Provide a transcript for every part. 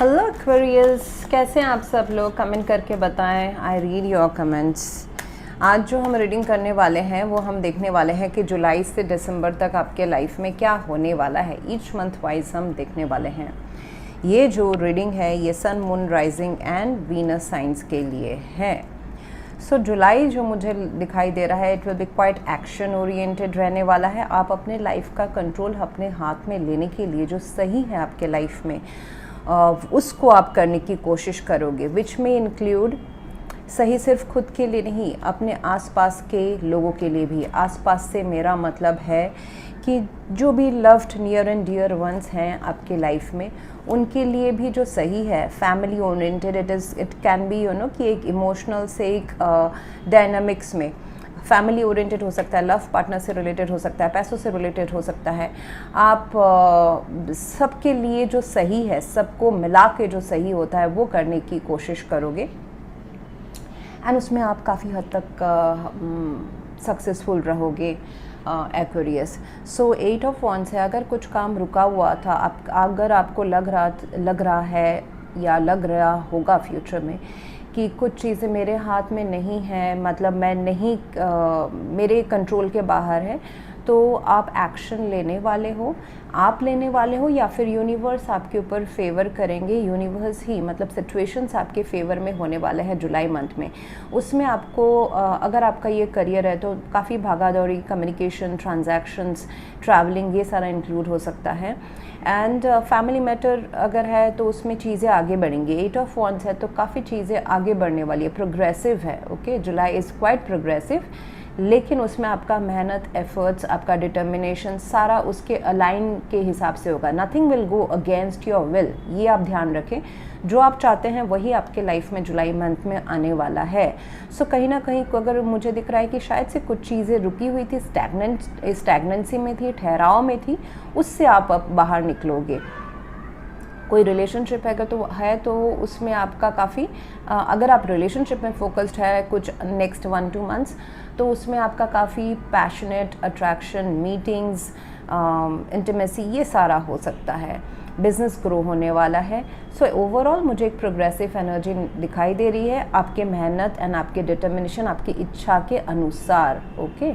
Hello Aquarius, कैसे हैं आप सब लोग? कमेंट करके बताएं। I read your comments. आज जो हम रीडिंग करने वाले हैं वो हम देखने वाले हैं कि जुलाई से दिसंबर तक आपके लाइफ में क्या होने वाला है। ईच मंथ वाइज हम देखने वाले हैं। ये जो रीडिंग है ये sun, moon, rising and Venus signs के लिए है। सो जुलाई जो मुझे दिखाई दे रहा है it will be quite action oriented रहने वाला है। आप अपने लाइफ का कंट्रोल अपने हाथ में लेने के लिए जो सही है आपके लाइफ में उसको आप करने की कोशिश करोगे, विच में इंक्लूड सही सिर्फ खुद के लिए नहीं, अपने आसपास के लोगों के लिए भी। आसपास से मेरा मतलब है कि जो भी loved near and dear ones हैं आपके लाइफ में, उनके लिए भी जो सही है। Family oriented it can be कि एक इमोशनल से एक डायनामिक्स में फैमिली ओरिएंटेड हो सकता है, लव पार्टनर से रिलेटेड हो सकता है, पैसों से रिलेटेड हो सकता है। आप सबके लिए जो सही है, सबको मिला के जो सही होता है वो करने की कोशिश करोगे एंड उसमें आप काफ़ी हद तक सक्सेसफुल रहोगे एक्वेरियस। सो 8 ऑफ वॉन्ड्स है। अगर कुछ काम रुका हुआ था, अगर आपको लग रहा है या लग रहा होगा फ्यूचर में कि कुछ चीज़ें मेरे हाथ में नहीं है, मतलब मैं नहीं मेरे कंट्रोल के बाहर है, तो आप एक्शन लेने वाले हो। आप लेने वाले हो या फिर यूनिवर्स आपके ऊपर फेवर करेंगे। यूनिवर्स ही मतलब सिचुएशंस आपके फेवर में होने वाले हैं जुलाई मंथ में। उसमें आपको अगर आपका ये करियर है तो काफ़ी भागादौड़ी, कम्युनिकेशन, ट्रांजैक्शंस, ट्रैवलिंग, ये सारा इंक्लूड हो सकता है। एंड फैमिली मैटर अगर है तो उसमें चीज़ें आगे बढ़ेंगी। 8 ऑफ वॉन्ड्स है तो काफ़ी चीज़ें आगे बढ़ने वाली है, प्रोग्रेसिव है। Okay, July is quite progressive, लेकिन उसमें आपका मेहनत, एफर्ट्स, आपका डिटर्मिनेशन सारा उसके अलाइन के हिसाब से होगा। Nothing will go against your will, ये आप ध्यान रखें। जो आप चाहते हैं वही आपके लाइफ में जुलाई मंथ में आने वाला है। सो कहीं ना कहीं अगर मुझे दिख रहा है कि शायद से कुछ चीज़ें रुकी हुई थी, स्टैग्नेंसी में थी, ठहराव में थी, उससे आप अब बाहर निकलोगे। कोई रिलेशनशिप है तो उसमें आपका काफ़ी अगर आप रिलेशनशिप में फोकस्ड है कुछ नेक्स्ट 1-2 मंथ्स, तो उसमें आपका काफ़ी पैशनेट अट्रैक्शन, मीटिंग्स, इंटीमेसी, ये सारा हो सकता है। बिजनेस ग्रो होने वाला है। सो ओवरऑल मुझे एक प्रोग्रेसिव एनर्जी दिखाई दे रही है आपके मेहनत एंड आपके डिटर्मिनेशन, आपकी इच्छा के अनुसार। Okay,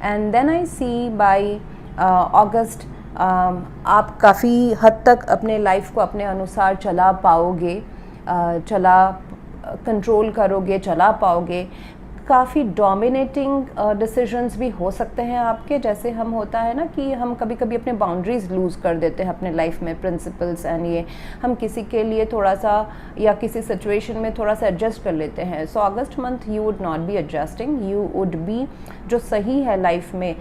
and then I see by August आप काफ़ी हद तक अपने लाइफ को अपने अनुसार चला पाओगे, कंट्रोल करोगे, चला पाओगे। काफ़ी डोमिनेटिंग डिसीजंस भी हो सकते हैं आपके, जैसे हम होता है ना कि हम कभी कभी अपने बाउंड्रीज़ लूज़ कर देते हैं अपने लाइफ में, प्रिंसिपल्स एंड ये हम किसी के लिए थोड़ा सा या किसी सिचुएशन में थोड़ा सा एडजस्ट कर लेते हैं। So August month you would not be adjusting, you would be जो सही है लाइफ में,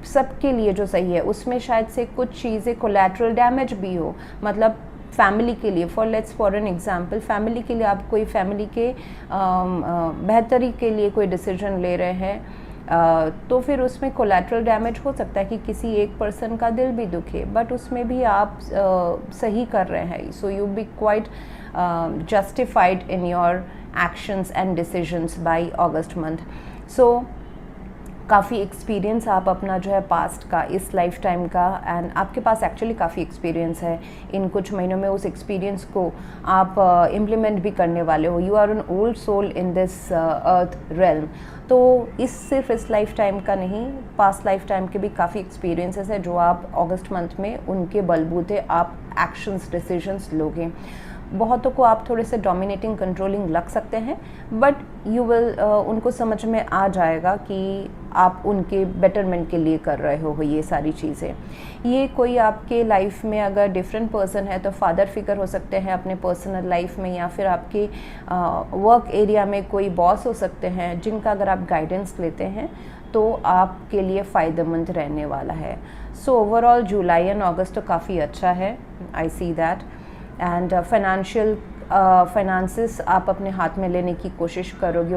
सबके लिए जो सही है उसमें शायद से कुछ चीज़ें कोलैटरल डैमेज भी हो। मतलब फैमिली के लिए, फॉर एन एग्जांपल, फैमिली के लिए आप कोई फैमिली के बेहतरी के लिए कोई डिसीजन ले रहे हैं, तो फिर उसमें कोलैटरल डैमेज हो सकता है कि किसी एक पर्सन का दिल भी दुखे, बट उसमें भी आप सही कर रहे हैं। So you be quite justified in your actions and decisions by August month. So काफ़ी एक्सपीरियंस आप अपना जो है पास्ट का, इस लाइफ टाइम का, एंड आपके पास एक्चुअली काफ़ी एक्सपीरियंस है। इन कुछ महीनों में उस एक्सपीरियंस को आप इम्प्लीमेंट भी करने वाले हो। You are an old soul in this earth realm. तो सिर्फ इस लाइफ टाइम का नहीं, पास्ट लाइफ टाइम के भी काफ़ी एक्सपीरियंसेस है जो आप अगस्त मंथ में उनके बलबूते आप एक्शंस, डिसीजंस लोगे। बहुतों को आप थोड़े से डोमिनेटिंग, कंट्रोलिंग लग सकते हैं, बट यू विल उनको समझ में आ जाएगा कि आप उनके बेटरमेंट के लिए कर रहे हो ये सारी चीज़ें। ये कोई आपके लाइफ में अगर डिफरेंट पर्सन है तो फादर फिगर हो सकते हैं अपने पर्सनल लाइफ में, या फिर आपके वर्क एरिया में कोई बॉस हो सकते हैं जिनका अगर आप गाइडेंस लेते हैं तो आपके लिए फ़ायदेमंद रहने वाला है। So overall July and August तो काफ़ी अच्छा है, आई सी दैट। एंड फाइनेंसेस आप अपने हाथ में लेने की कोशिश करोगे,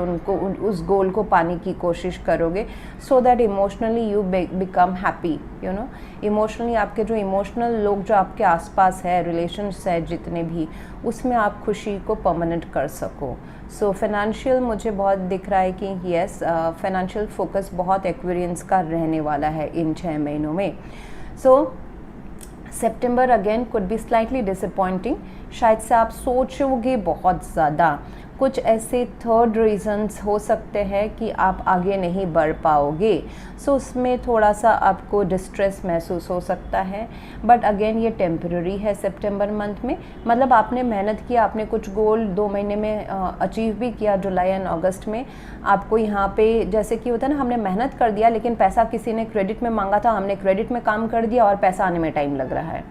उस गोल को पाने की कोशिश करोगे, so that emotionally you become happy. You know, emotionally आपके जो इमोशनल लोग जो आपके आसपास है, रिलेशंस है जितने भी, उसमें आप खुशी को परमानेंट कर सको। सो फाइनेंशियल मुझे बहुत दिख रहा है कि येस, फाइनेंशियल फोकस बहुत एक्वेरियंस का रहने वाला है इन 6 महीनों में। So September again could be slightly disappointing, शायद से आप सोचोगे बहुत ज़्यादा, कुछ ऐसे थर्ड रीजंस हो सकते हैं कि आप आगे नहीं बढ़ पाओगे, सो उसमें थोड़ा सा आपको डिस्ट्रेस महसूस हो सकता है, बट अगेन ये टेम्पररी है सितंबर मंथ में। मतलब आपने मेहनत किया, आपने कुछ गोल 2 महीने में अचीव भी किया, जुलाई एंड अगस्त में आपको यहाँ पे जैसे कि होता है ना, हमने मेहनत कर दिया लेकिन पैसा किसी ने क्रेडिट में मांगा था, हमने क्रेडिट में काम कर दिया और पैसा आने में टाइम लग रहा है।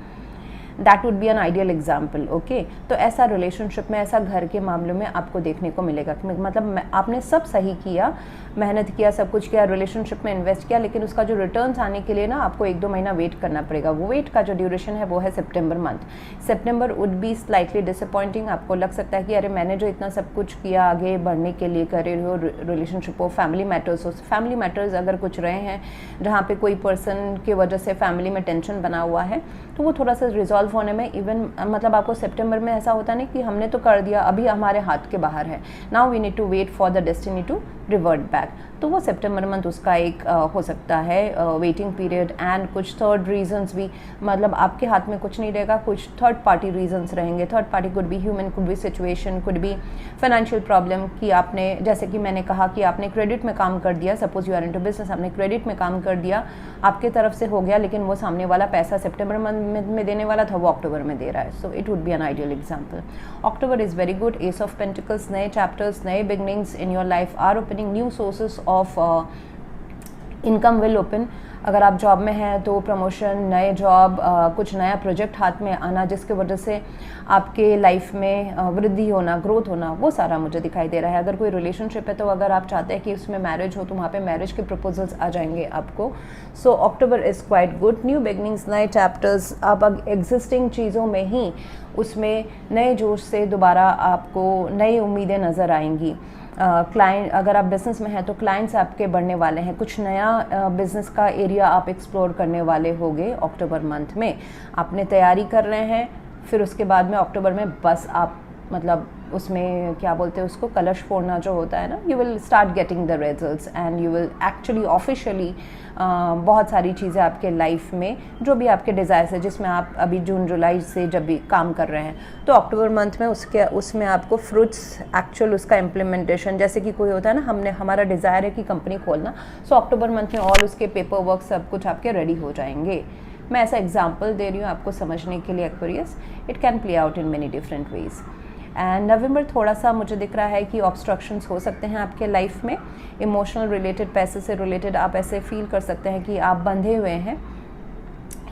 That would be an ideal example, okay. तो ऐसा रिलेशनशिप में, ऐसा घर के मामलों में आपको देखने को मिलेगा। मतलब आपने सब सही किया, मेहनत किया, सब कुछ किया, रिलेशनशिप में इन्वेस्ट किया, लेकिन उसका जो रिटर्न्स आने के लिए ना आपको 1-2 महीना वेट करना पड़ेगा। वो वेट का जो ड्यूरेशन है वो है सितंबर month. September would be slightly disappointing. आपको लग सकता है कि अरे मैंने जो इतना सब कुछ किया आगे बढ़ने के लिए, करियर हो, रिलेशनशिप हो, फैमिली मैटर्स हो, फैमिली मैटर्स अगर कुछ रहे हैं जहाँ पे कोई पर्सन की वजह से फैमिली में टेंशन बना हुआ है, तो वो थोड़ा सा रिजॉल्व होने में इवन मतलब आपको सितंबर में ऐसा होता नहीं कि हमने तो कर दिया, अभी हमारे हाथ के बाहर है, now we need to wait for the destiny to revert back. तो वो सितंबर मंथ उसका एक हो सकता है वेटिंग पीरियड। एंड कुछ थर्ड रीजंस भी, मतलब आपके हाथ में कुछ नहीं रहेगा, कुछ थर्ड पार्टी रीजंस रहेंगे। Third party could be human, could be situation, could be financial problem कि आपने, जैसे कि मैंने कहा कि आपने क्रेडिट में काम कर दिया, suppose you are into business, आपने क्रेडिट में काम कर दिया, आपके तरफ से हो गया, लेकिन वो सामने वाला पैसा सितंबर मंथ में देने वाला था वो अक्टूबर में दे रहा है। So it would be an ideal example. October is very good. Ace of pentacles, नए चैप्टर्स, नए beginnings in your life are opening, new sources of income will open. अगर आप जॉब में हैं तो प्रमोशन, नए जॉब, कुछ नया प्रोजेक्ट हाथ में आना जिसके वजह से आपके लाइफ में वृद्धि होना, ग्रोथ होना, वो सारा मुझे दिखाई दे रहा है। अगर कोई रिलेशनशिप है तो अगर आप चाहते हैं कि उसमें मैरिज हो तो वहाँ पे मैरिज के प्रपोजल्स आ जाएंगे आपको। So October is quite good. New beginnings, नए चैप्टर्स, आप एग्जिस्टिंग चीज़ों में ही उसमें नए जोश से दोबारा आपको नई उम्मीदें नज़र आएंगी। क्लाइंट, अगर आप बिज़नेस में हैं तो क्लाइंट्स आपके बढ़ने वाले हैं, कुछ नया बिज़नेस का एरिया आप एक्सप्लोर करने वाले होंगे अक्टूबर मंथ में। आपने तैयारी कर रहे हैं, फिर उसके बाद में अक्टूबर में बस आप मतलब उसमें क्या बोलते हैं उसको, कलश फोड़ना जो होता है ना, you will start getting the results and you will actually officially बहुत सारी चीज़ें आपके लाइफ में जो भी आपके डिज़ायर्स है, जिसमें आप अभी जून जुलाई से जब भी काम कर रहे हैं, तो अक्टूबर मंथ में उसमें आपको फ्रूट्स एक्चुअल उसका इम्प्लीमेंटेशन, जैसे कि कोई होता है ना, हमारा डिज़ायर है कि कंपनी खोलना, सो अक्टूबर मंथ में ऑल उसके पेपर वर्क सब कुछ आपके रेडी हो जाएंगे। मैं ऐसा एग्जाम्पल दे रही हूँ आपको समझने के लिए Aquarius. It can play out in many different ways. And November थोड़ा सा मुझे दिख रहा है कि ऑब्स्ट्रक्शंस हो सकते हैं आपके लाइफ में, इमोशनल रिलेटेड, पैसे से रिलेटेड आप ऐसे फील कर सकते हैं कि आप बंधे हुए हैं।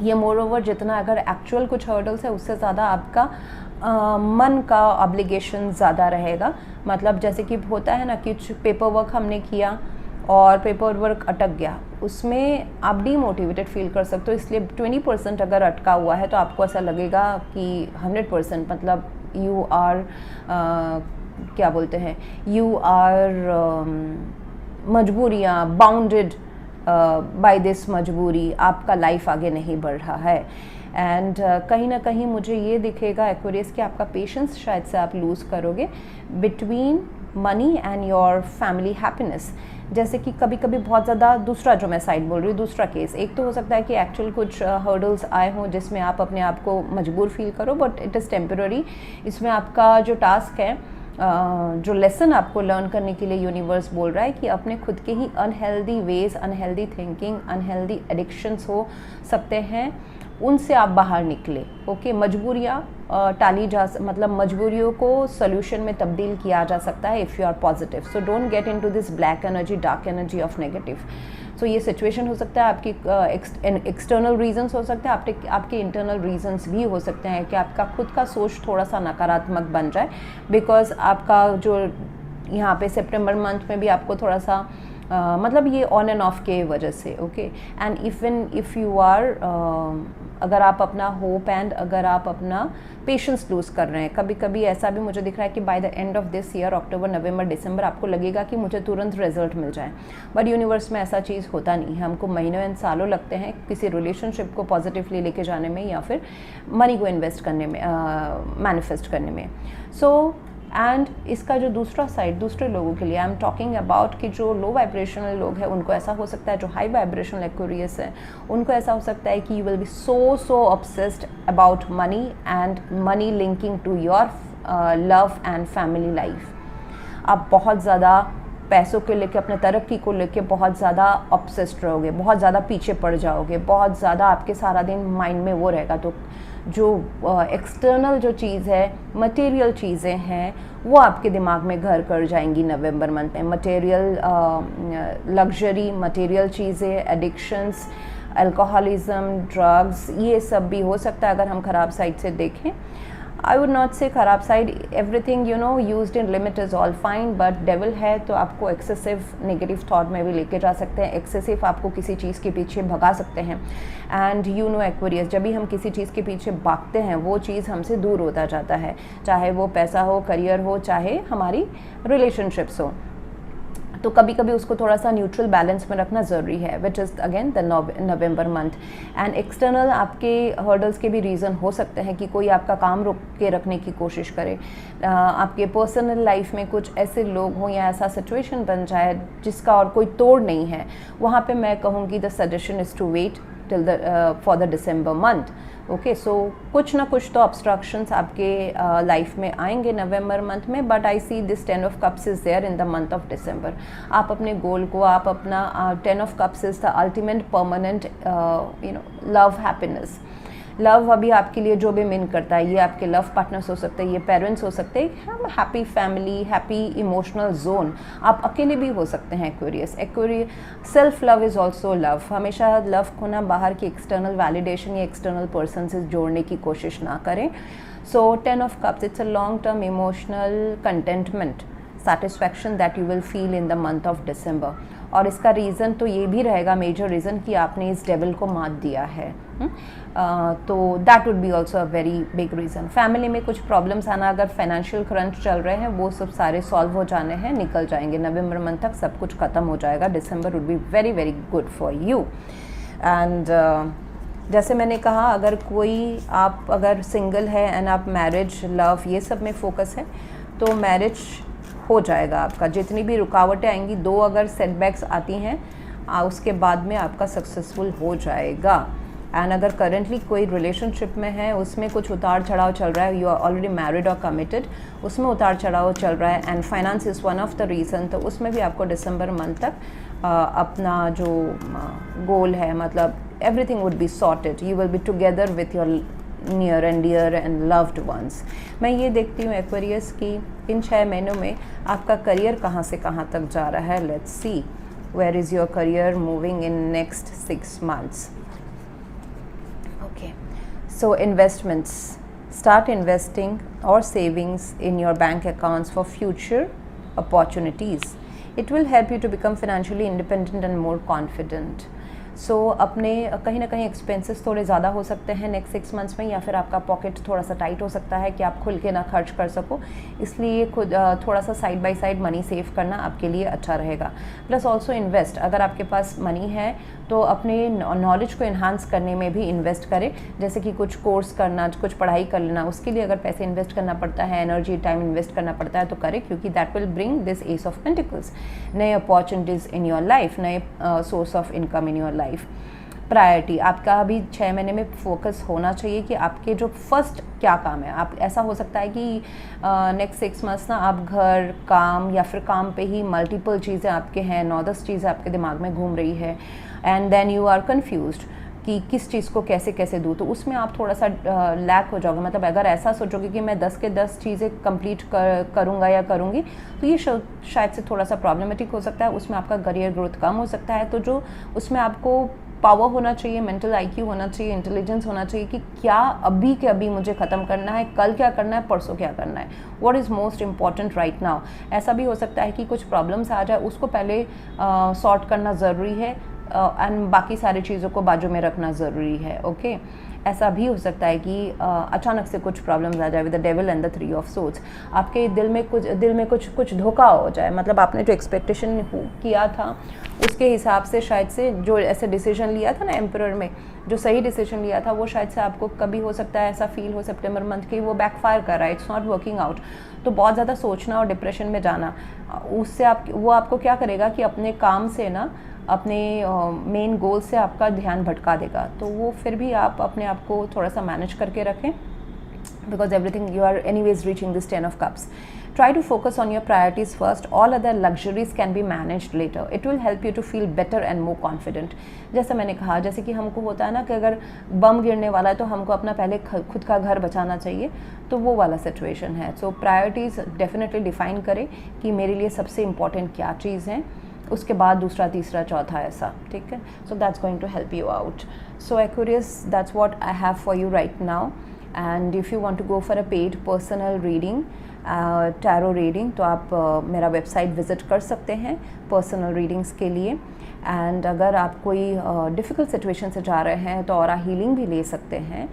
ये मोर ओवर जितना अगर एक्चुअल कुछ हर्डल्स है उससे ज़्यादा आपका मन का ऑब्लिगेशन ज़्यादा रहेगा। मतलब जैसे कि होता है ना कि कुछ पेपर वर्क हमने किया और पेपर वर्क अटक गया, उसमें आप डीमोटिवेटेड फील कर सकते हो। इसलिए 20% अगर अटका हुआ है तो आपको ऐसा लगेगा कि 100% मतलब यू आर क्या बोलते हैं, यू आर मजबूरियाँ, बाउंडेड बाय दिस मजबूरी, आपका लाइफ आगे नहीं बढ़ रहा है। एंड कहीं ना कहीं मुझे ये दिखेगा एक्वेरियस कि आपका पेशेंस शायद से आप लूज़ करोगे between money and your family happiness. जैसे कि कभी कभी बहुत ज़्यादा, दूसरा जो मैं साइड बोल रही हूँ, दूसरा केस, एक तो हो सकता है कि एक्चुअल कुछ हर्डल्स आए हों जिसमें आप अपने आप को मजबूर फील करो, बट इट इज़ टेम्पररी। इसमें आपका जो टास्क है, जो लेसन आपको लर्न करने के लिए यूनिवर्स बोल रहा है कि अपने खुद के ही unhealthy ways, unhealthy thinking, unhealthy addictions हो सकते हैं, उनसे आप बाहर निकले। ओके, मजबूरियाँ टाली जा, मतलब मजबूरियों को सोल्यूशन में तब्दील किया जा सकता है if you are positive. So don't get into this black energy, dark energy of negative. So ये सिचुएशन हो सकता है, आपकी एक्सटर्नल रीजंस हो सकते हैं, आपके इंटरनल रीजंस भी हो सकते हैं कि आपका खुद का सोच थोड़ा सा नकारात्मक बन जाए, बिकॉज आपका जो यहाँ पे सितंबर मंथ में भी आपको थोड़ा सा मतलब ये ऑन एंड ऑफ के वजह से। Okay, and if you are अगर आप अपना होप एंड अगर आप अपना पेशेंस लूज़ कर रहे हैं, कभी कभी ऐसा भी मुझे दिख रहा है कि by the end of this year, October, November, December, आपको लगेगा कि मुझे तुरंत रिजल्ट मिल जाए, बट यूनिवर्स में ऐसा चीज़ होता नहीं है। हमको महीनों एंड सालों लगते हैं किसी रिलेशनशिप को पॉजिटिवली लेके जाने में या फिर मनी को इन्वेस्ट करने में, मैनिफेस्ट करने में। सो एंड इसका जो दूसरा साइड दूसरे लोगों के लिए आई एम टॉकिंग अबाउट कि जो लो वाइब्रेशनल लोग हैं उनको ऐसा हो सकता है, जो हाई वाइब्रेशनल एक्वेरियस है उनको ऐसा हो सकता है कि you will be so obsessed about money and money linking to your love and family life. आप बहुत ज़्यादा पैसों के लेके, अपने तरक्की को लेके बहुत ज़्यादा ऑब्सेस्ड रहोगे, बहुत ज़्यादा पीछे पड़ जाओगे, बहुत ज़्यादा आपके सारा दिन माइंड में वो रहेगा। तो जो एक्सटर्नल जो चीज़ है, मटेरियल चीज़ें हैं, वो आपके दिमाग में घर कर जाएंगी नवंबर मंथ में। मटेरियल लग्जरी, मटेरियल चीज़ें, एडिक्शंस, अल्कोहलिज्म, ड्रग्स, ये सब भी हो सकता है अगर हम ख़राब साइड से देखें। आई वुड नॉट से ख़राब side, everything used in limit is all fine, but devil है तो आपको एक्सेसिव नेगेटिव थॉट में भी लेके जा सकते हैं, एक्सेसिव आपको किसी चीज़ के पीछे भगा सकते हैं। एंड एक्वेरियस, जब भी हम किसी चीज़ के पीछे भागते हैं वो चीज़ हमसे दूर होता जाता है, चाहे वो पैसा हो, करियर हो, चाहे हमारी रिलेशनशिप्स हो। तो कभी कभी उसको थोड़ा सा न्यूट्रल बैलेंस में रखना ज़रूरी है, which is again the November month. And external आपके हर्डल्स के भी रीज़न हो सकते हैं कि कोई आपका काम रोक के रखने की कोशिश करे, आपके पर्सनल लाइफ में कुछ ऐसे लोग हों या ऐसा सिचुएशन बन जाए जिसका और कोई तोड़ नहीं है। वहाँ पे मैं कहूँगी the suggestion is to wait till for the December month. Okay, so कुछ ना कुछ तो ऑब्स्ट्रक्शंस आपके लाइफ में आएंगे नवंबर मंथ में, but I see this 10 of cups is there in the month of December. आप अपने गोल को, आप अपना 10 of cups is the ultimate permanent love, happiness. Love अभी आपके लिए जो भी मीन करता है, ये आपके लव पार्टनर्स हो सकते हैं, ये पेरेंट्स हो सकते हैं, हम happy family, happy emotional zone. आप अकेले भी हो सकते हैं Aquarius. Self love is also love. हमेशा लव को ना बाहर की एक्सटर्नल वैलिडेशन या एक्सटर्नल पर्सन से जोड़ने की कोशिश ना करें। So 10 of cups, it's a long term emotional contentment, satisfaction that you will feel in the month of December. और इसका रीज़न तो ये भी रहेगा, मेजर रीज़न, कि आपने इस डेविल को मात दिया है। तो that would be also a very big reason. Family में कुछ प्रॉब्लम्स आना, अगर फाइनेंशियल क्रंच चल रहे हैं, वो सब सारे सॉल्व हो जाने हैं, निकल जाएंगे। नवंबर मंथ तक सब कुछ ख़त्म हो जाएगा। December would be very very good for you. And जैसे मैंने कहा, अगर कोई आप अगर सिंगल है एंड आप मैरिज, लव, ये सब में फोकस है, तो मैरिज हो जाएगा आपका। जितनी भी रुकावटें आएंगी, 2 अगर सेटबैक्स आती हैं, उसके बाद में आपका सक्सेसफुल हो जाएगा। एंड अगर करेंटली कोई रिलेशनशिप में है, उसमें कुछ उतार चढ़ाव चल रहा है, यू आर ऑलरेडी मैरिड और कमिटेड, उसमें उतार चढ़ाव चल रहा है, and finance is one of the reason, तो उसमें भी आपको दिसंबर मंथ तक अपना जो गोल है, मतलब everything would be sorted, you will be together with your near and dear and loved ones. मैं ये देखती हूँ एक्वेरियस की इन 6 महीनों में आपका करियर कहाँ से कहाँ तक जा रहा है। Let's see where is your career moving in next 6 months। Okay, so investments, start investing or savings in your bank accounts for future opportunities. It will help you to become financially independent and more confident. सो अपने कहीं ना कहीं expenses थोड़े ज़्यादा हो सकते हैं next 6 months में, या फिर आपका पॉकेट थोड़ा सा टाइट हो सकता है कि आप खुल के ना खर्च कर सको, इसलिए खुद थोड़ा सा side by side money save करना आपके लिए अच्छा रहेगा। प्लस ऑल्सो इन्वेस्ट, अगर आपके पास मनी है तो अपने नॉलेज को इन्हांस करने में भी इन्वेस्ट करें, जैसे कि कुछ कोर्स करना, कुछ पढ़ाई कर लेना, उसके लिए अगर पैसे इन्वेस्ट करना पड़ता है, एनर्जी, टाइम इन्वेस्ट करना पड़ता है, तो करें, क्योंकि that will bring this S of pentacles, नए अपॉर्चुनिटीज़ इन योर लाइफ, नए source of income in your life. Priority आपका अभी 6 महीने में फोकस होना चाहिए कि आपके जो फर्स्ट क्या काम है। आप ऐसा हो सकता है कि नेक्स्ट 6 months ना आप घर, काम, या फिर काम पे ही मल्टीपल चीज़ें आपके हैं, 9-10 चीज़ें आपके दिमाग में घूम रही है, and then you are confused कि किस चीज़ को कैसे कैसे दूँ, तो उसमें आप थोड़ा सा लैक हो जाओगे। मतलब अगर ऐसा सोचोगे कि मैं 10 के 10 चीज़ें कंप्लीट करूँगा या करूँगी, तो ये शायद से थोड़ा सा प्रॉब्लमेटिक हो सकता है, उसमें आपका करियर ग्रोथ कम हो सकता है। तो जो उसमें आपको पावर होना चाहिए, मेंटल आईक्यू होना चाहिए, इंटेलिजेंस होना चाहिए कि क्या अभी के अभी मुझे ख़त्म करना है, कल क्या करना है, परसों क्या करना है, what is most important right now. ऐसा भी हो सकता है कि कुछ प्रॉब्लम्स आ जाए, उसको पहले सॉर्ट करना ज़रूरी है, एंड बाकी सारी चीज़ों को बाजू में रखना ज़रूरी है। ओके, ऐसा भी हो सकता है कि अचानक से कुछ प्रॉब्लम्स आ जाए with the devil and the 3 of swords. आपके दिल में कुछ धोखा हो जाए, मतलब आपने जो एक्सपेक्टेशन किया था उसके हिसाब से शायद से जो ऐसे डिसीजन लिया था ना एम्परर में, जो सही डिसीजन लिया था वो शायद से आपको कभी हो सकता है ऐसा फील हो सितंबर मंथ की वो बैकफायर कर रहा है, इट्स नॉट वर्किंग आउट। तो बहुत ज़्यादा सोचना और डिप्रेशन में जाना, उससे वो आपको क्या करेगा कि अपने काम से ना, अपने मेन गोल से आपका ध्यान भटका देगा। तो वो फिर भी आप अपने आप को थोड़ा सा मैनेज करके रखें, because everything you are anyways reaching this 10 of cups. Try to focus on your priorities first. All other luxuries can be managed later. It will help you to feel better and more confident. जैसे मैंने कहा, जैसे कि हमको होता है ना कि अगर बम गिरने वाला है तो हमको अपना पहले खुद का घर बचाना चाहिए, तो वो वाला सिचुएशन है। सो प्रायोरिटीज़ डेफिनेटली डिफाइन करें कि मेरे लिए सबसे इम्पॉर्टेंट क्या चीज़ है, उसके बाद दूसरा, तीसरा, चौथा, ऐसा, ठीक है। So that's going to help you out. So Aquarius, that's what I have for you right now. And if you want to go for a paid personal reading, tarot reading, तो आप मेरा वेबसाइट विज़िट कर सकते हैं personal readings के लिए। And अगर आप कोई डिफ़िकल्ट सिचुएशन से जा रहे हैं तो ऑरा हीलिंग भी ले सकते हैं।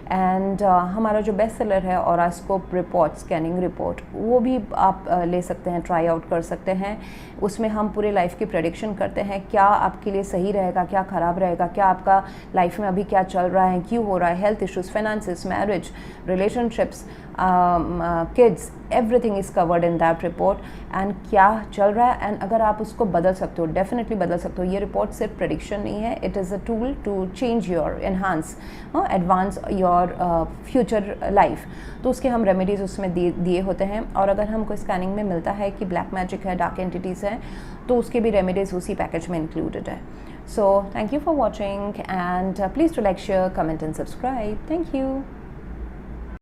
एंड हमारा जो बेस्ट सेलर है ऑरास्कोप रिपोर्ट, स्कैनिंग रिपोर्ट, वो भी आप ले सकते हैं, ट्राई आउट कर सकते हैं। उसमें हम पूरे लाइफ की प्रेडिक्शन करते हैं, क्या आपके लिए सही रहेगा, क्या ख़राब रहेगा, क्या आपका लाइफ में अभी क्या चल रहा है, क्यों हो रहा है, health issues, finances, marriage, relationships, kids, everything is covered in that report. And क्या चल रहा है, एंड अगर आप उसको बदल सकते हो, डेफिनेटली बदल सकते हो। ये रिपोर्ट सिर्फ प्रेडिक्शन नहीं है, it is a tool to change your, enhance, advance your future life. तो उसके हम रेमेडीज़ उसमें दिए होते हैं। और अगर हमको स्कैनिंग में मिलता है कि ब्लैक मैजिक है, डार्क एंटिटीज़ हैं, तो उसके भी रेमेडीज़ उसी पैकेज में इंक्लूडेड है। So thank you for watching, and please to like, share, comment and subscribe. Thank you.